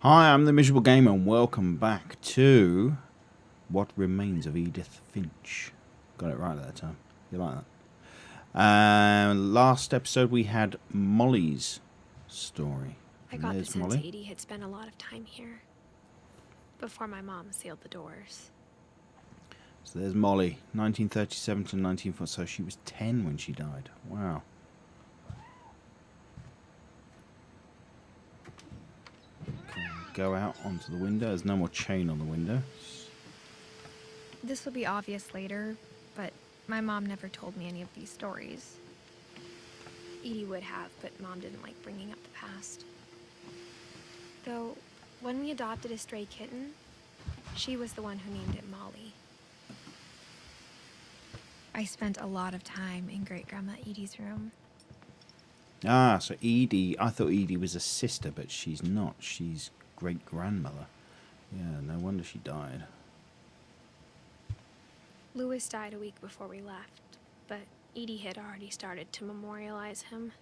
Hi, I'm the Miserable Gamer, and welcome back to What Remains of Edith Finch. Got it right that time. You like that? Last episode we had Molly's story. I got the sense Edie had spent a lot of time here before my mom sealed the doors. So there's Molly, 1937 to 1940. So she was 10 when she died. Wow. Go out onto the window. There's no more chain on the window. This will be obvious later, but my mom never told me any of these stories. Edie would have, but Mom didn't like bringing up the past. Though, when we adopted a stray kitten, she was the one who named it Molly. I spent a lot of time in Great-Grandma Edie's room. Ah, so Edie, I thought Edie was a sister, but she's not. She's great-grandmother. Yeah, no wonder she died. Louis died a week before we left, but Edie had already started to memorialize him.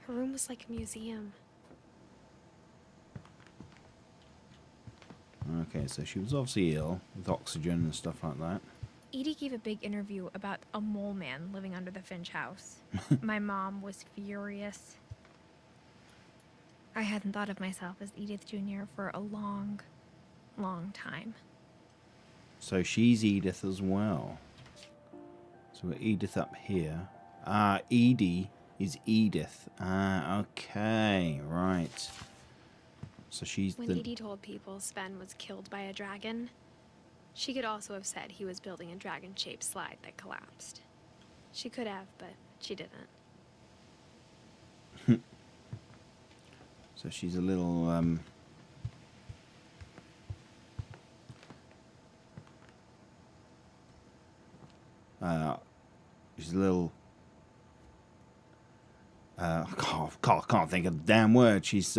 Her room was like a museum. Okay, so she was obviously ill with oxygen and stuff like that. Edie gave a big interview about a mole man living under the Finch house. My mom was furious. I hadn't thought of myself as Edith Jr. for a long, long time. So she's Edith as well. So we're Edith up here. Ah, Edie is Edith. Ah, okay, right. So she's when Edie told people Sven was killed by a dragon, she could also have said he was building a dragon-shaped slide that collapsed. She could have, but she didn't. So she's a little, she's a little, I can't think of the damn word. She's,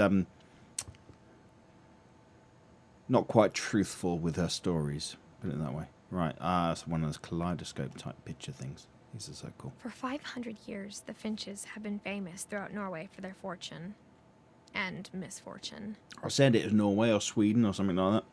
not quite truthful with her stories. Put it that way. Right, it's one of those kaleidoscope type picture things. These are so cool. For 500 years, the Finches have been famous throughout Norway for their fortune. And misfortune. I said it was Norway or Sweden or something like that.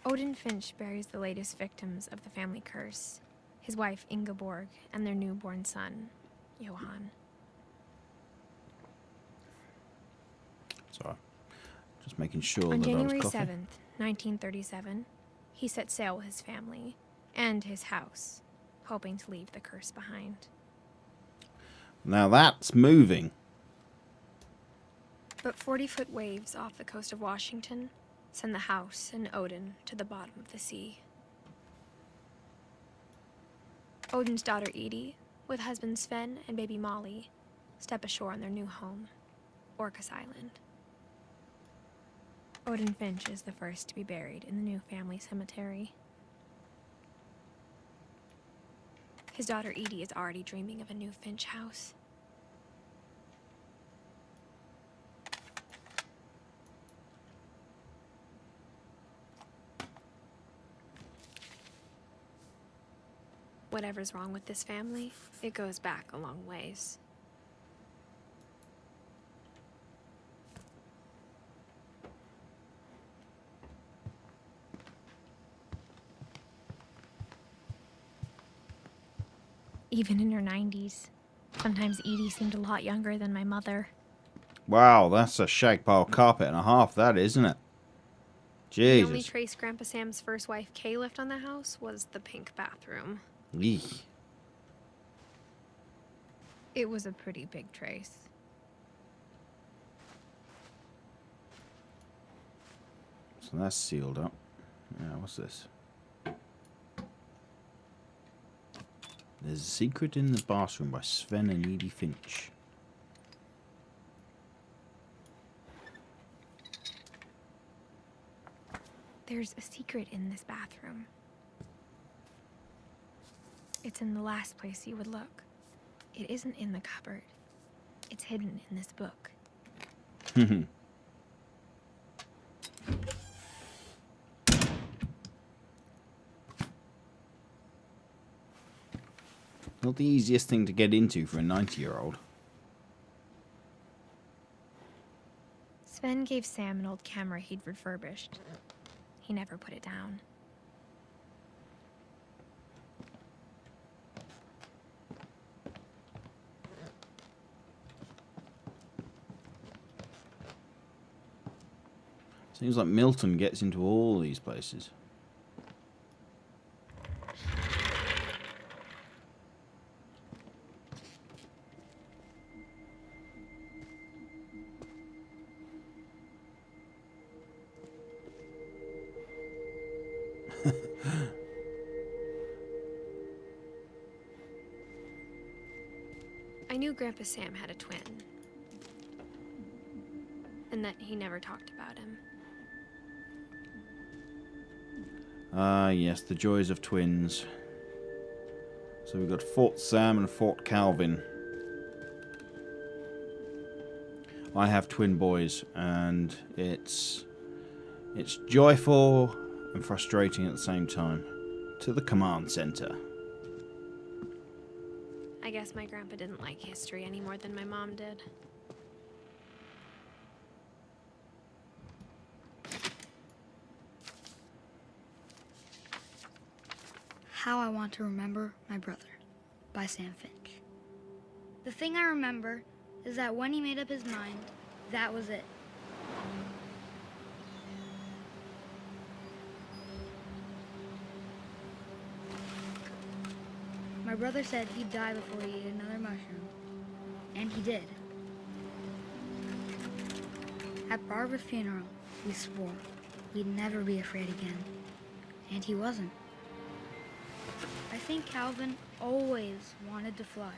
Odin Finch buries the latest victims of the family curse. His wife Ingeborg and their newborn son, Johan. Sorry. Just making sure On that January I was 7th, 1937, he set sail with his family and his house, hoping to leave the curse behind. Now that's moving. But 40-foot waves off the coast of Washington send the house and Odin to the bottom of the sea. Odin's daughter Edie, with husband Sven and baby Molly, step ashore on their new home, Orcas Island. Odin Finch is the first to be buried in the new family cemetery. His daughter Edie is already dreaming of a new Finch house. Whatever's wrong with this family, it goes back a long ways. Even in her 90s, sometimes Edie seemed a lot younger than my mother. Wow, that's a shag pile carpet and a half, that, isn't it? Jesus. The only trace Grandpa Sam's first wife, Kay, left on the house was the pink bathroom. Eek. It was a pretty big trace. So that's sealed up. Yeah, what's this? There's a secret in the bathroom by Sven and Edie Finch. There's a secret in this bathroom. It's in the last place you would look. It isn't in the cupboard. It's hidden in this book. Not the easiest thing to get into for a 90-year-old. Sven gave Sam an old camera he'd refurbished. He never put it down. Seems like Milton gets into all these places. I knew Grandpa Sam had a twin. And that he never talked about him. Ah, yes, the joys of twins. So we've got Fort Sam and Fort Calvin. I have twin boys, and it's joyful and frustrating at the same time. To the command center. I guess my grandpa didn't like history any more than my mom did. How I Want to Remember My Brother by Sam Finch. The thing I remember is that when he made up his mind, that was it. My brother said he'd die before he ate another mushroom, and he did. At Barbara's funeral, we swore we'd never be afraid again, and he wasn't. I think Calvin always wanted to fly.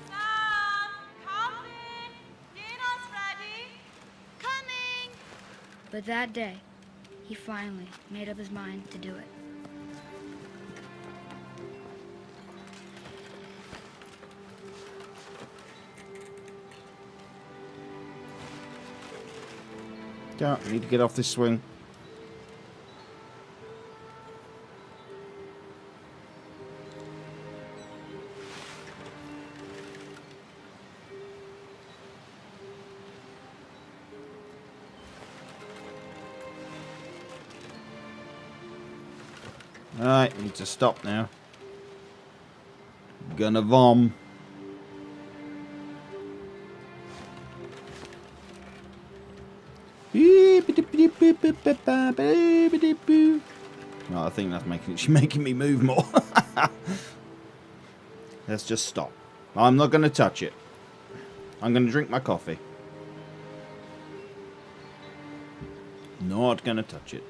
Sam! Calvin! Dinner's ready! Coming! But that day, he finally made up his mind to do it. Yeah, I need to get off this swing. Alright, need to stop now. Gonna vom. No, I think that's making me move more. Let's just stop. I'm not gonna touch it. I'm gonna drink my coffee. Not gonna touch it.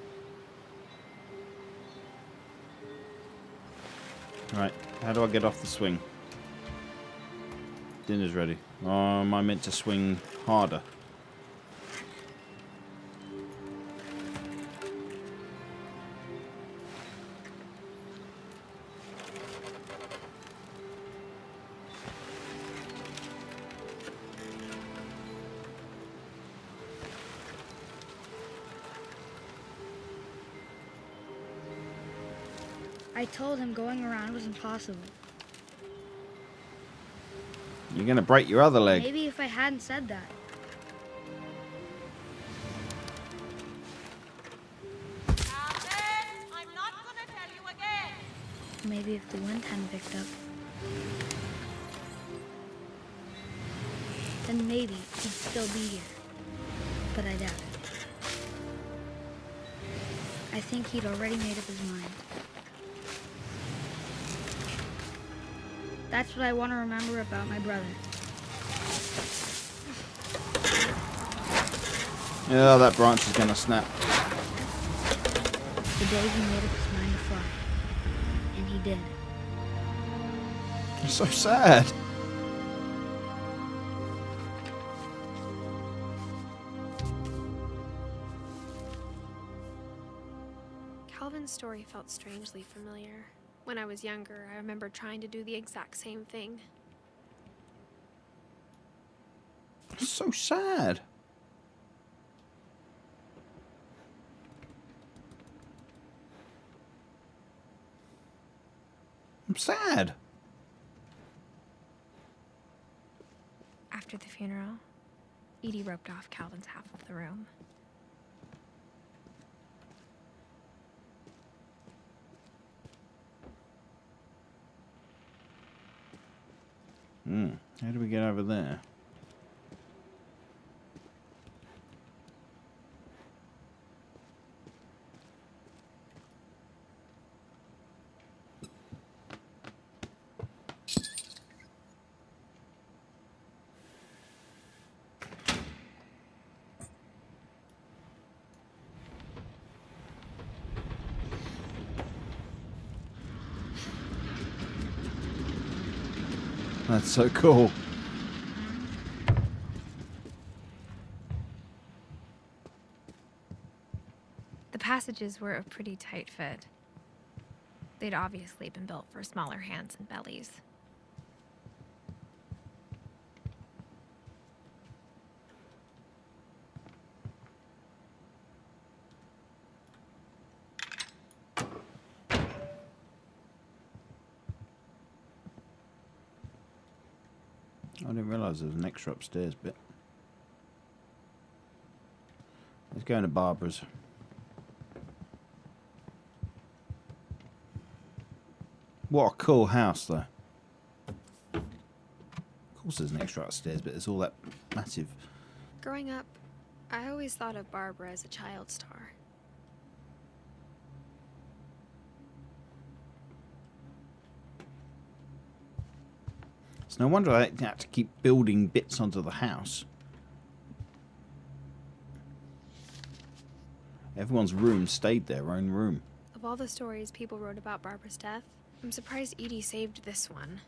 Right, how do I get off the swing? Dinner's ready. Or am I meant to swing harder? I told him going around was impossible. You're gonna break your other leg. Maybe if I hadn't said that. Calvin! I'm not gonna tell you again! Maybe if the wind hadn't picked up. Then maybe he'd still be here. But I doubt it. I think he'd already made up his mind. That's what I want to remember about my brother. Yeah, that branch is gonna snap. The day he made up his mind to fly. And he did. It's so sad. Calvin's story felt strangely familiar. When I was younger, I remember trying to do the exact same thing. It's so sad. sad. After the funeral, Edie roped off Calvin's half of the room. How do we get over there? That's so cool. The passages were a pretty tight fit. They'd obviously been built for smaller hands and bellies. I didn't realise there was an extra upstairs bit. Let's go into Barbara's. What a cool house, though. Of course there's an extra upstairs, but there's all that massive... Growing up, I always thought of Barbara as a child star. It's no wonder they had to keep building bits onto the house. Everyone's room stayed their own room. Of all the stories people wrote about Barbara's death, I'm surprised Edie saved this one.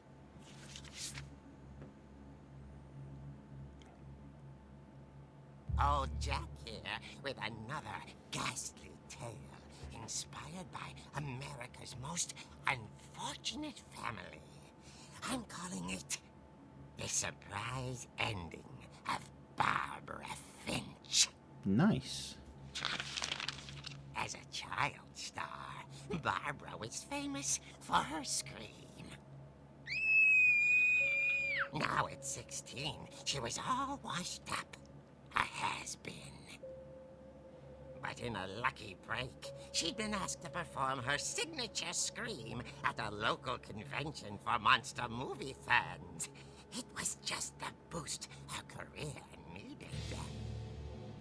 Old Jack here with another ghastly tale inspired by America's most unfortunate family. I'm calling it The Surprise Ending of Barbara Finch. Nice. As a child star, Barbara was famous for her scream. Now at 16, she was all washed up. A has-been. But in a lucky break, she'd been asked to perform her signature scream at a local convention for monster movie fans. It was just the boost her career needed.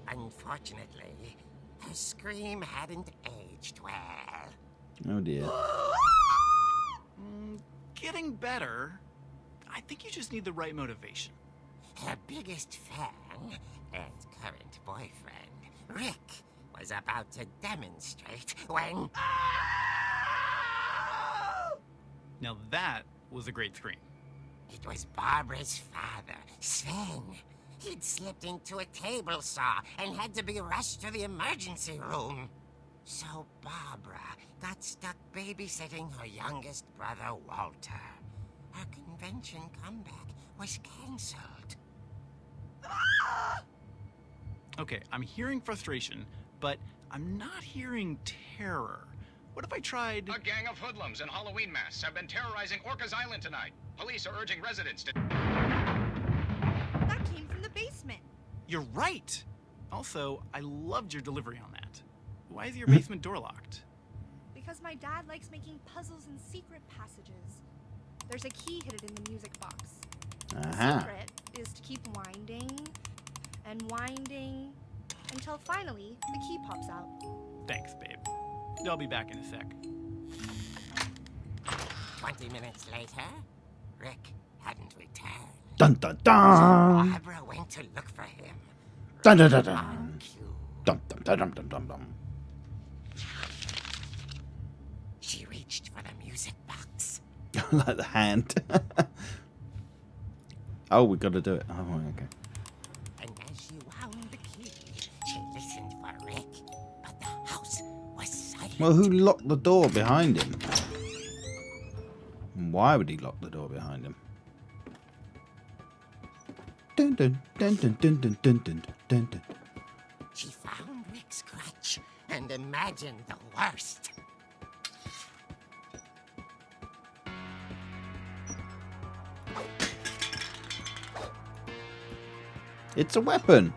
Unfortunately, her scream hadn't aged well. Oh dear. Getting better. I think you just need the right motivation. Her biggest fan and current boyfriend, Rick, was about to demonstrate when... Now that was a great scream. It was Barbara's father, Sven. He'd slipped into a table saw and had to be rushed to the emergency room. So Barbara got stuck babysitting her youngest brother, Walter. Her convention comeback was cancelled. Okay, I'm hearing frustration, but I'm not hearing terror. What if I tried... A gang of hoodlums in Halloween masks have been terrorizing Orcas Island tonight. Police are urging residents to... That came from the basement. You're right! Also, I loved your delivery on that. Why is your basement door locked? Because my dad likes making puzzles and secret passages. There's a key hidden in the music box. The secret is to keep winding and winding until finally the key pops out. Thanks, babe. I'll be back in a sec. 20 minutes later, Rick hadn't returned. Dun dun dun! Barbara went to look for him. Dun dun dun On dun! cue. Dum dum dum dum dum dum dum. She reached for the music box. Like the hand. Oh, we got to do it. Oh, okay. And as she wound the key, she listened for Rick, but the house was silent. Well, who locked the door behind him? And why would he lock the door behind him? Dun dun dun dun dun dun dun dun dun dun. She found Rick's crutch and imagined the worst. It's a weapon.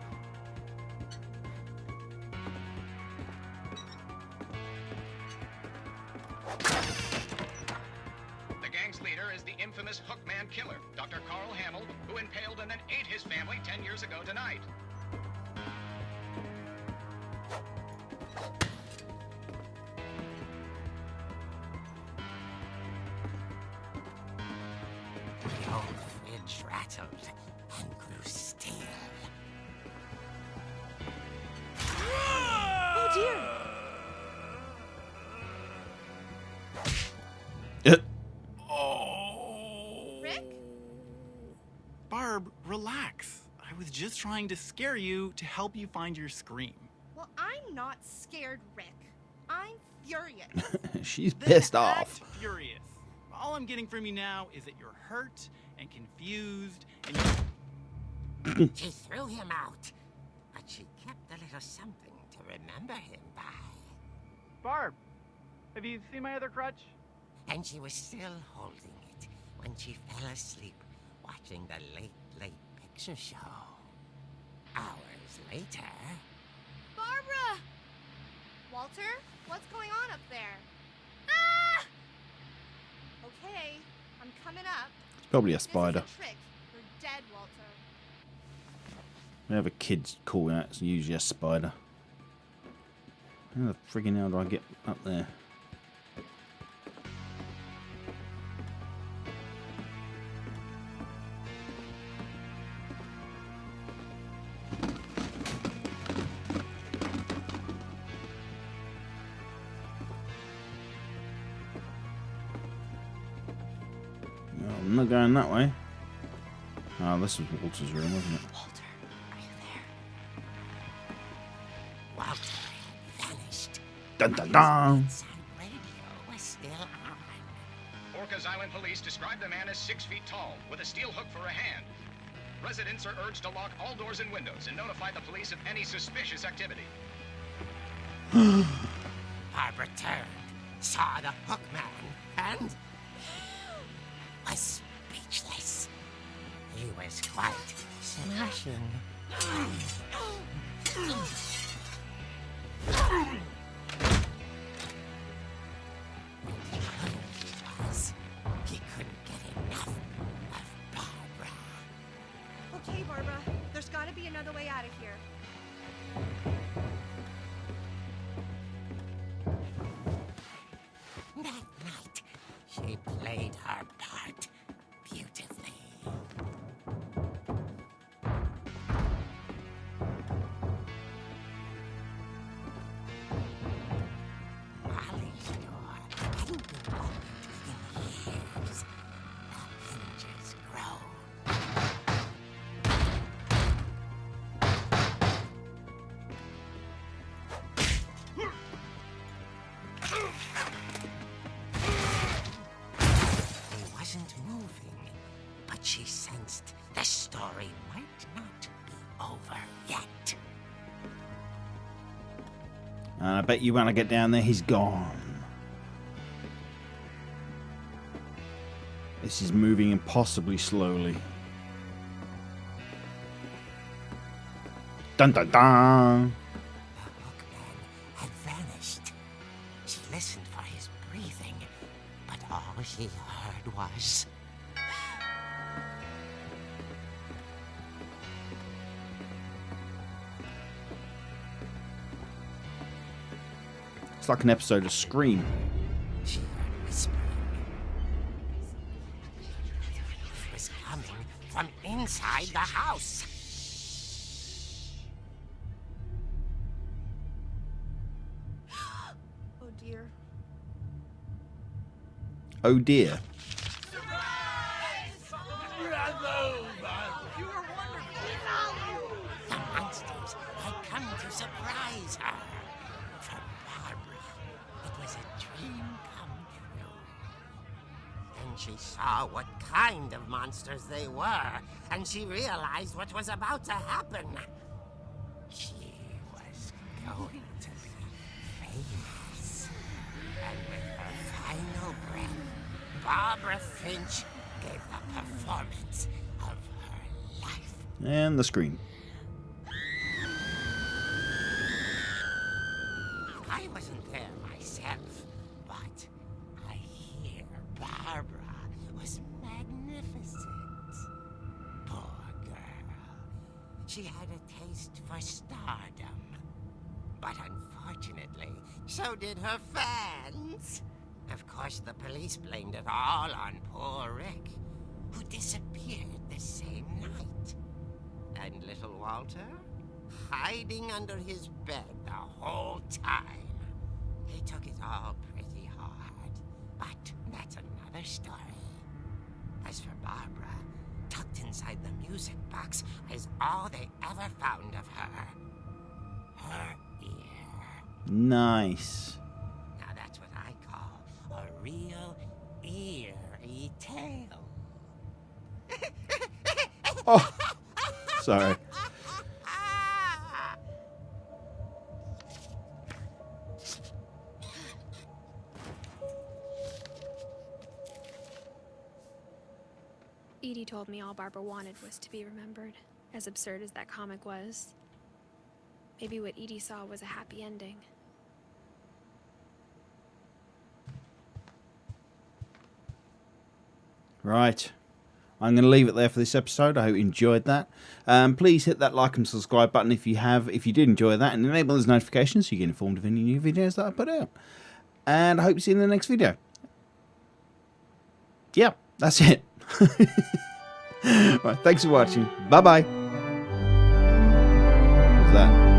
The gang's leader is the infamous Hookman killer, Dr. Carl Hamill, who impaled and then ate his family 10 years ago tonight. The old fridge rattled and grew still. Oh dear! Rick? Barb, relax. I was just trying to scare you to help you find your scream. Well, I'm not scared, Rick. I'm furious. She's Then pissed act off. Furious. All I'm getting from you now is that you're hurt and confused and She threw him out, but she kept a little something to remember him by. Barb, have you seen my other crutch? And she was still holding it when she fell asleep watching the late picture show. Hours later... Barbara! Walter, what's going on up there? Ah! Okay, I'm coming up. It's probably a This is spider. a trick. You're dead, Walter. Whenever kids call that, it's usually a spider. How the friggin' hell do I get up there? No, I'm not going that way. Oh, this was Walter's room, wasn't it? Walter, are you there? Walter had vanished. Dun dun dun! His radio was still on. Orcas Island police describe the man as 6 feet tall, with a steel hook for a hand. Residents are urged to lock all doors and windows and notify the police of any suspicious activity. Barbara turned, saw the hook man, and was speechless. He was quite smashing. He couldn't get enough of Barbara. Okay, Barbara, there's gotta be another way out of here. That night, she played her part beautifully. Molly's door hadn't been opened in years. The hinges grow. He wasn't moving, but she sensed the story might not be over yet. And I bet you when I get down there, he's gone. This is moving impossibly slowly. Dun dun dun! The hookman had vanished. She listened for his breathing, but all she heard was... It's like an episode of Scream. She heard whispering. It was coming from inside the house. Oh dear. Oh dear. The monsters had come to surprise her. For Barbara, it was a dream come true. Then she saw what kind of monsters they were, and she realized what was about to happen. She was going to be famous. And with her final breath, Barbara Finch gave the performance of her life. And the screen. I wasn't there myself, but I hear Barbara was magnificent. Poor girl. She had a taste for stardom. But unfortunately, so did her fans. Of course, the police blamed it all on poor Rick, who disappeared the same night. And little Walter? Hiding under his bed the whole time. He took it all pretty hard. But that's another story. As for Barbara, tucked inside the music box is all they ever found of her. Her ear. Nice. Now that's what I call a real eerie tale. Oh, sorry. Edie told me all Barbara wanted was to be remembered, as absurd as that comic was. Maybe what Edie saw was a happy ending. Right. I'm going to leave it there for this episode. I hope you enjoyed that. Please hit that like and subscribe button if you have, if you did enjoy that, and enable those notifications so you get informed of any new videos that I put out. And I hope to see you in the next video. Yeah, that's it. Right, thanks for watching. Bye-bye. What's that?